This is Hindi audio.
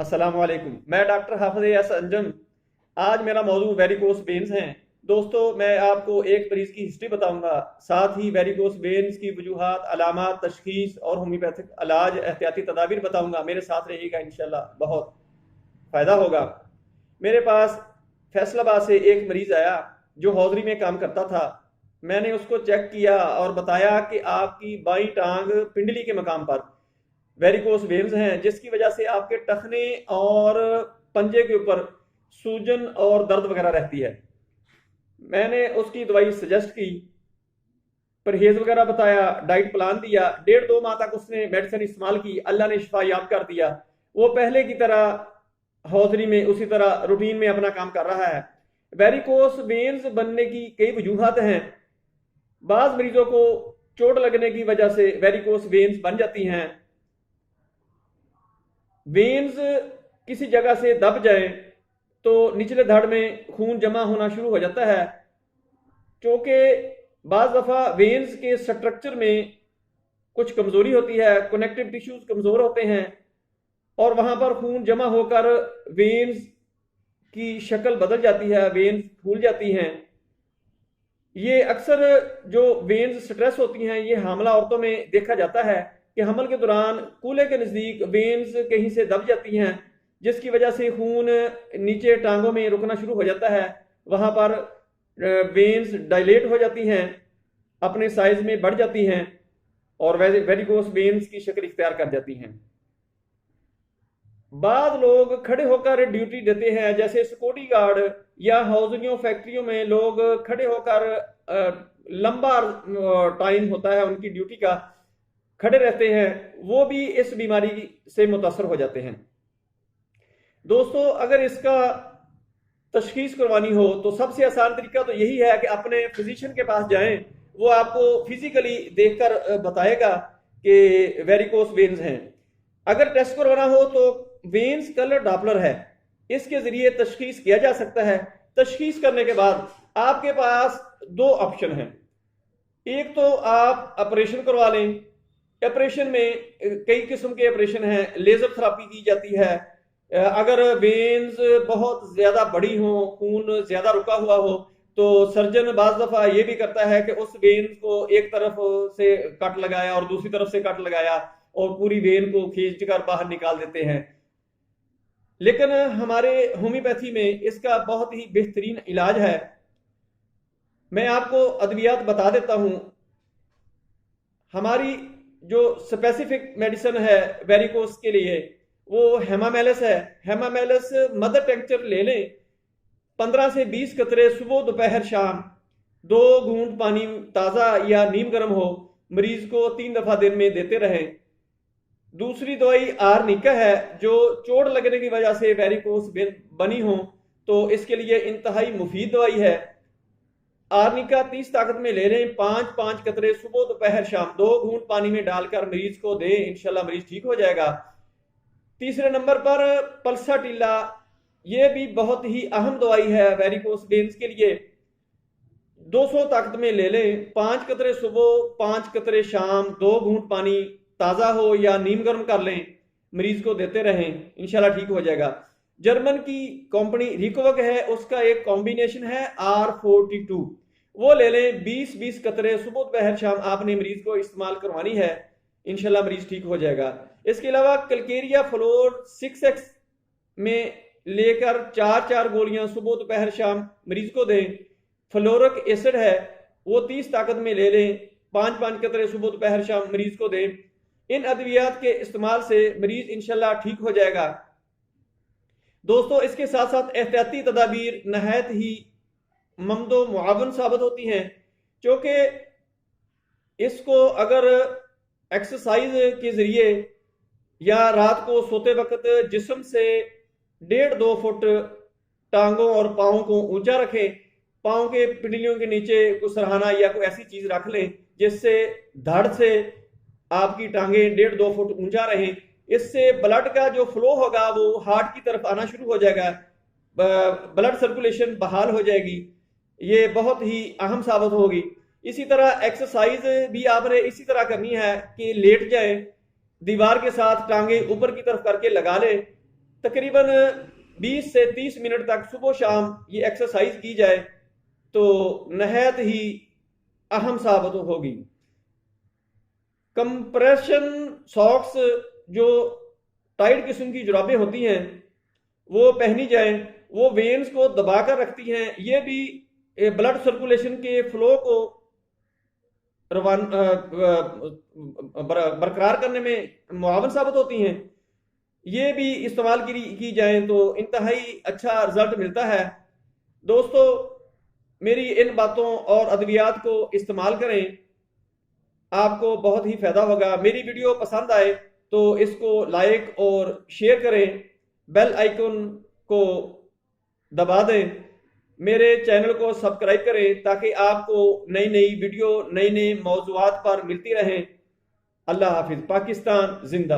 अस्सलाम वालेकुम। मैं डॉक्टर हाफिज एस अंजम। आज मेरा मौजू वेरिकोस वेन्स है। दोस्तों, मैं आपको एक मरीज की हिस्ट्री बताऊंगा, साथ ही वेरिकोस वेन्स की वजूहात, अलामात, तशखीस और होम्योपैथिक इलाज, एहतियाती तदाबीर बताऊंगा। मेरे साथ रहिएगा, इंशाल्लाह बहुत फ़ायदा होगा। मेरे पास फैसलाबाद से एक मरीज आया जो हौजरी में काम करता था। मैंने उसको चेक किया और बताया कि आपकी बाई टांग पिंडली के मकाम पर वेरिकोस वेन्स हैं, जिसकी वजह से आपके टखने और पंजे के ऊपर सूजन और दर्द वगैरह रहती है। मैंने उसकी दवाई सजेस्ट की, परहेज वगैरह बताया, डाइट प्लान दिया। 1.5-2 माह तक उसने मेडिसिन इस्तेमाल की। अल्लाह ने शिफा याब कर दिया। वो पहले की तरह हौजरी में उसी तरह रूटीन में अपना काम कर रहा है। वेरिकोस वेन्स बनने की कई वजूहत हैं। बाज मरीजों को चोट लगने की वजह से वेरिकोस वेन्स बन जाती हैं। वेन्स किसी जगह से दब जाए तो निचले धड़ में खून जमा होना शुरू हो जाता है, क्योंकि बाज दफ़ा वेन्स के स्ट्रक्चर में कुछ कमजोरी होती है, कनेक्टिव टिश्यूज कमजोर होते हैं और वहां पर खून जमा होकर वेन्स की शक्ल बदल जाती है, वेन्स फूल जाती हैं। ये अक्सर जो वेन्स स्ट्रेस होती हैं, ये हामला औरतों में देखा जाता है कि हमल के दौरान कूल्हे के नज़दीक वेन्स कहीं से दब जाती हैं, जिसकी वजह से खून नीचे टांगों में रुकना शुरू हो जाता है। वहाँ पर वेन्स डायलेट हो जाती हैं, अपने साइज में बढ़ जाती हैं और वेरिकोस वेन्स की शक्ल इख्तियार कर जाती हैं। बाद लोग खड़े होकर ड्यूटी देते हैं, जैसे सिक्योरिटी गार्ड या हाउसिंग फैक्ट्रियों में लोग खड़े होकर लंबा टाइम होता है उनकी ड्यूटी का, खड़े रहते हैं, वो भी इस बीमारी से मुतासर हो जाते हैं। दोस्तों, अगर इसका तशखीस करवानी हो तो सबसे आसान तरीका तो यही है कि अपने फिजिशियन के पास जाएं। वो आपको फिजिकली देखकर बताएगा कि वेरिकोस वेन्स हैं। अगर टेस्ट करवाना हो तो वेन्स कलर डॉपलर है, इसके जरिए तशखीस किया जा सकता है। तशखीस करने के बाद आपके पास दो ऑप्शन हैं। एक तो आप ऑपरेशन करवा लें। ऑपरेशन में कई किस्म के ऑपरेशन हैं। लेजर थेरापी की जाती है। अगर वेन्स बहुत ज्यादा बड़ी हो, खून ज्यादा रुका हुआ हो, तो सर्जन बाज दफा ये भी करता है कि उस वेन को एक तरफ से कट लगाया और दूसरी तरफ से कट लगाया और पूरी वेन को खींचकर बाहर निकाल देते हैं। लेकिन हमारे होम्योपैथी में इसका बहुत ही बेहतरीन इलाज है। मैं आपको अद्वियात बता देता हूं। हमारी जो स्पेसिफिक मेडिसिन है वेरिकोस के लिए, वो हेमामेलस है। हेमामेलस मदर टेंक्चर ले लें, 15 से 20 कतरे सुबह दोपहर शाम, 2 घूंट पानी ताज़ा या नीम गर्म हो, मरीज को 3 दफ़ा दिन में देते रहें। दूसरी दवाई आर्निका है, जो चोट लगने की वजह से वेरिकोस बनी हो तो इसके लिए इंतहाई मुफीद दवाई है। आर्निका 30 ताकत में ले लें, 5-5 कतरे सुबह दोपहर शाम 2 घूंट पानी में डालकर मरीज को दें, इंशाल्लाह मरीज ठीक हो जाएगा। तीसरे नंबर पर पल्साटिला, ये भी बहुत ही अहम दवाई है वेरिकोस वेन्स के लिए। 200 ताकत में ले लें, 5 कतरे सुबह 5 कतरे शाम, 2 घूंट पानी ताज़ा हो या नीम गर्म कर लें, मरीज को देते रहें, इंशाल्लाह ठीक हो जाएगा। जर्मन की कंपनी रिकोवक है, उसका एक कॉम्बिनेशन है R42, वो ले लें। 20-20 कतरे सुबह दोपहर शाम आपने मरीज को इस्तेमाल करवानी है, इंशाल्लाह मरीज ठीक हो जाएगा। इसके अलावा कलकेरिया फ्लोर 6x में लेकर 4-4 गोलियां सुबह दोपहर शाम मरीज को दें। फ्लोरिक एसिड है, वो 30 ताकत में ले लें, 5-5 कतरे सुबह दोपहर शाम मरीज को दें। इन अद्वियात के इस्तेमाल से मरीज इंशाल्लाह ठीक हो जाएगा। दोस्तों, इसके साथ साथ एहतियाती तदाबीर नहायत ही ममदो मुआवन साबित होती हैं, क्योंकि इसको अगर एक्सरसाइज के जरिए या रात को सोते वक्त जिस्म से 1.5-2 फुट टांगों और पाँव को ऊंचा रखें, पाँव के पिंडलियों के नीचे कोई सरहाना या कोई ऐसी चीज रख लें जिससे धड़ से आपकी टांगे 1.5-2 फुट ऊंचा रहें। इससे ब्लड का जो फ्लो होगा वो हार्ट की तरफ आना शुरू हो जाएगा, ब्लड सर्कुलेशन बहाल हो जाएगी। ये बहुत ही अहम साबित होगी। इसी तरह एक्सरसाइज भी आपने इसी तरह करनी है कि लेट जाए, दीवार के साथ टांगे ऊपर की तरफ करके लगा ले, तकरीबन 20 से 30 मिनट तक सुबह शाम ये एक्सरसाइज की जाए तो नहायत ही अहम साबित होगी। कंप्रेशन सॉक्स, जो टाइट किस्म की जुराबें होती हैं, वो पहनी जाएं। वो वेन्स को दबाकर रखती हैं। ये भी ब्लड सर्कुलेशन के फ्लो को बरकरार करने में मुआवन साबित होती हैं। ये भी इस्तेमाल की जाएं तो इंतहाई अच्छा रिजल्ट मिलता है। दोस्तों, मेरी इन बातों और अद्वियात को इस्तेमाल करें, आपको बहुत ही फायदा होगा। मेरी वीडियो पसंद आए तो इसको लाइक और शेयर करें, बेल आइकन को दबा दें, मेरे चैनल को सब्सक्राइब करें ताकि आपको नई नई वीडियो नए नए मौजूआत पर मिलती रहें। अल्लाह हाफिज। पाकिस्तान जिंदा।